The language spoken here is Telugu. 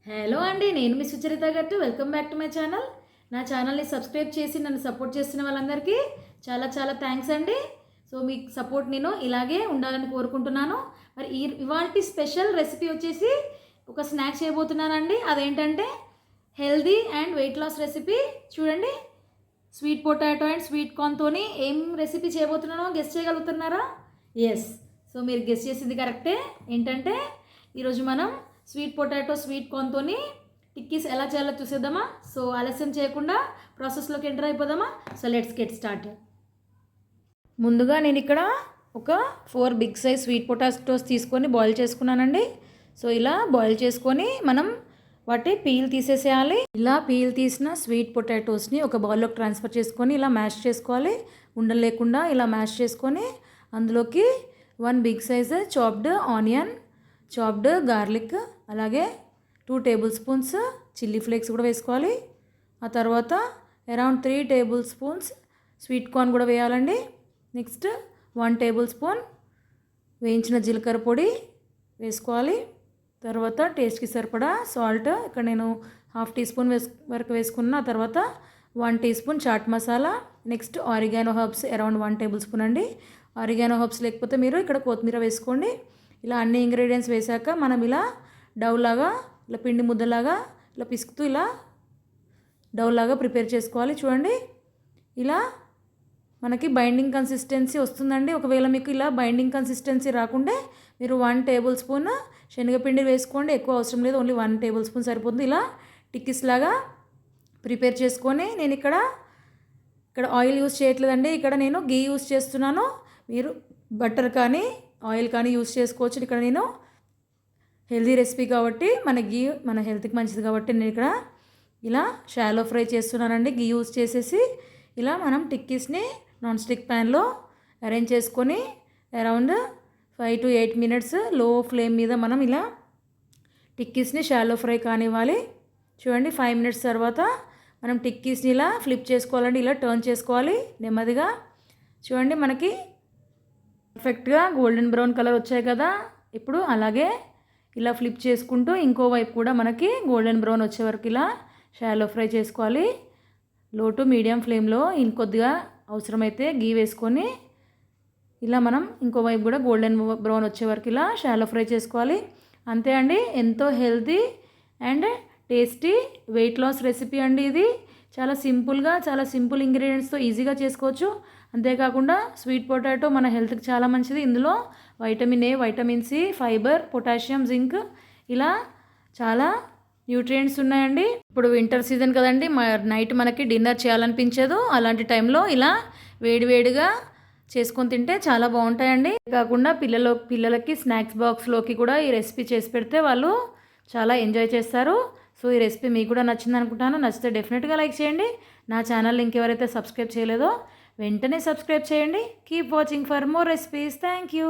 హలో అండి, నేను మీ సుచరిత గారు. Welcome back to my channel. నా ఛానల్ని సబ్స్క్రైబ్ చేసి నన్ను సపోర్ట్ చేస్తున్న వాళ్ళందరికీ చాలా చాలా థ్యాంక్స్ అండి. సో మీ సపోర్ట్ నేను ఇలాగే ఉండాలని కోరుకుంటున్నాను. మరి ఇవాల్టి స్పెషల్ రెసిపీ వచ్చేసి ఒక స్నాక్ చేయబోతున్నానండి. అదేంటంటే healthy and weight loss recipe. చూడండి, స్వీట్ పొటాటో అండ్ స్వీట్ కార్న్తోని ఏం రెసిపీ చేయబోతున్నానో గెస్ట్ చేయగలుగుతున్నారా? ఎస్, సో మీరు గెస్ట్ చేసింది కరెక్టే. ఏంటంటే ఈరోజు మనం స్వీట్ పొటాటో స్వీట్ కార్న్తోని టిక్కీస్ ఎలా చేయాలో చూసేద్దామా? సో ఆలస్యం చేయకుండా ప్రాసెస్లోకి ఎంటర్ అయిపోదామా? So let's get start. ముందుగా నేను ఇక్కడ ఒక 4 బిగ్ సైజ్ స్వీట్ పొటాటోస్ తీసుకొని బాయిల్ చేసుకున్నానండి. సో ఇలా బాయిల్ చేసుకొని మనం వాటి పీల్ తీసేసేయాలి. ఇలా పీల్ తీసిన స్వీట్ పొటాటోస్ని ఒక బౌల్లోకి ట్రాన్స్ఫర్ చేసుకొని ఇలా మ్యాష్ చేసుకోవాలి. ఉండలు లేకుండా ఇలా మ్యాష్ చేసుకొని అందులోకి 1 big size chopped onion, chopped garlic, అలాగే 2 టేబుల్ స్పూన్స్ చిల్లీ ఫ్లేక్స్ కూడా వేసుకోవాలి. ఆ తర్వాత around 3 table spoons sweet corn కూడా వేయాలండి. నెక్స్ట్ 1 టేబుల్ స్పూన్ వేయించిన జీలకర్ర పొడి వేసుకోవాలి. తర్వాత టేస్ట్కి సరిపడా సాల్ట్, ఇక్కడ నేను 1/2 టీ స్పూన్ వరకు వేసుకున్న. తర్వాత 1 teaspoon chaat masala. Next oregano herbs around 1 tablespoon అండి. ఆరిగానో హర్బ్స్ లేకపోతే మీరు ఇక్కడ కొత్తిమీర వేసుకోండి. ఇలా అన్ని ఇంగ్రీడియంట్స్ వేసాక మనం ఇలా డౌలాగా, ఇలా పిండి ముద్దలాగా ఇలా పిసుకుతూ ఇలా డౌలాగా ప్రిపేర్ చేసుకోవాలి. చూడండి, ఇలా మనకి బైండింగ్ కన్సిస్టెన్సీ వస్తుందండి. ఒకవేళ మీకు ఇలా బైండింగ్ కన్సిస్టెన్సీ రాకుంటే మీరు 1 టేబుల్ స్పూన్ శనగపిండి వేసుకోండి. ఎక్కువ అవసరం లేదు, ఓన్లీ 1 టేబుల్ స్పూన్ సరిపోతుంది. ఇలా టిక్కీస్ లాగా ప్రిపేర్ చేసుకొని నేను ఇక్కడ ఆయిల్ యూస్ చేయట్లేదండి. ఇక్కడ నేను గీ యూస్ చేస్తున్నాను. మీరు బటర్ కానీ ఆయిల్ కానీ యూస్ చేసుకోవచ్చు. ఇక్కడ నేను హెల్దీ రెసిపీ కాబట్టి మన గీ మన హెల్త్కి మంచిది కాబట్టి నేను ఇక్కడ ఇలా షాలో ఫ్రై చేస్తున్నానండి. గీ యూస్ చేసేసి ఇలా మనం టిక్కీస్ని నాన్ స్టిక్ ప్యాన్లో అరేంజ్ చేసుకొని అరౌండ్ 5 to 8 మినిట్స్ లో ఫ్లేమ్ మీద మనం ఇలా టిక్కీస్ని షాలో ఫ్రై కానివ్వాలి. చూడండి, 5 మినిట్స్ తర్వాత మనం టిక్కీస్ని ఇలా ఫ్లిప్ చేసుకోవాలండి. ఇలా టర్న్ చేసుకోవాలి నెమ్మదిగా. చూడండి, మనకి పర్ఫెక్ట్గా గోల్డెన్ బ్రౌన్ కలర్ వచ్చాయి కదా. ఇప్పుడు అలాగే ఇలా ఫ్లిప్ చేసుకుంటూ ఇంకో వైపు కూడా మనకి గోల్డెన్ బ్రౌన్ వచ్చే వరకు ఇలా షాలో ఫ్రై చేసుకోవాలి. లో టు మీడియం ఫ్లేమ్లో ఇంకొద్దిగా అవసరమైతే గీ వేసుకొని ఇలా మనం ఇంకో వైపు కూడా గోల్డెన్ బ్రౌన్ వచ్చే వరకు ఇలా షాలో ఫ్రై చేసుకోవాలి. అంతే అండి, ఎంతో healthy and tasty weight loss recipe అండి. ఇది చాలా సింపుల్గా, చాలా సింపుల్ ఇంగ్రీడియంట్స్తో ఈజీగా చేసుకోవచ్చు. అంతేకాకుండా స్వీట్ పొటాటో మన హెల్త్కి చాలా మంచిది. ఇందులో vitamin A, vitamin C, fibre, potassium, zinc ఇలా చాలా న్యూట్రియంట్స్ ఉన్నాయండి. ఇప్పుడు వింటర్ సీజన్ కదండి, నైట్ మనకి డిన్నర్ చేయాలనిపించదు. అలాంటి టైంలో ఇలా వేడివేడిగా చేసుకొని తింటే చాలా బాగుంటాయండి. కాకుండా పిల్లలకి స్నాక్స్ బాక్స్లోకి కూడా ఈ రెసిపీ చేసి పెడితే వాళ్ళు చాలా ఎంజాయ్ చేస్తారు. సో ఈ రెసిపీ మీకు కూడా నచ్చింది అనుకుంటాను. నచ్చితే డెఫినెట్గా లైక్ చేయండి. నా ఛానల్ ఇంకెవరైతే సబ్స్క్రైబ్ చేయలేదో వెంటనే సబ్స్క్రైబ్ చేయండి. Keep watching for more recipes. Thank you.